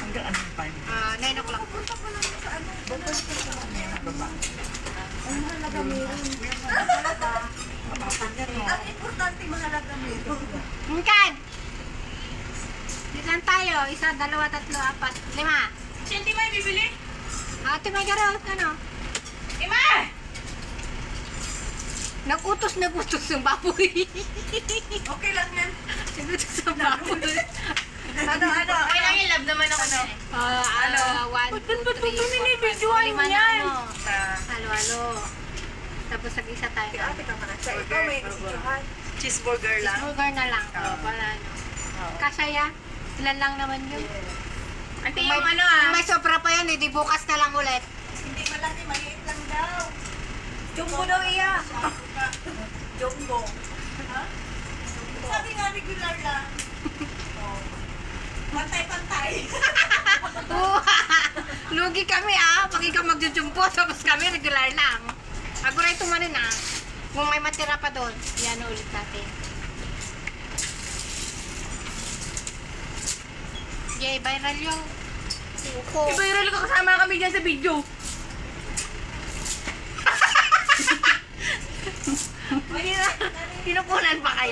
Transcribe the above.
Hanggang anong time? 9 o'clock. Punta pa lang sa ano. Babalik ko sa mga baba. Ang mahalaga meron. Ang importante mahalaga meron. Mungkan! Dito lang tayo. 1, 2, 3, 4, 5. Hindi mo bibili? Ate, may garot. Ano? Ima! Nagutos yung baboy. Okay lang yan. Nagutos ang baboy. Ano? Okay lang yung love naman ako na eh. 1, 2, 3, 4, 5. Lima na ano. Halo-halo. Tapos nag-isa tayo. Ate ka man. Sa ikaw may isisuhan. Cheeseburger lang. Burger na lang. Para ano. Kasaya. Ilan lang naman yun. Ante Kung yung may, ano kung may sobra pa yan, di bukas na lang ulit. Hindi malaki, maliit lang daw. Jumbo daw iya. Jumbo. Ha? Sabi nga regular lang. Oh. Pantay-pantay. Lugi kami pag ikaw magjujumpo, tapos kami regular lang. Aguray tumanin Kung may matira pa doon, yan ulit natin. Yay, viral yung uko. I-viral ka kasama kami dyan sa video. Pinupunan pa kayo.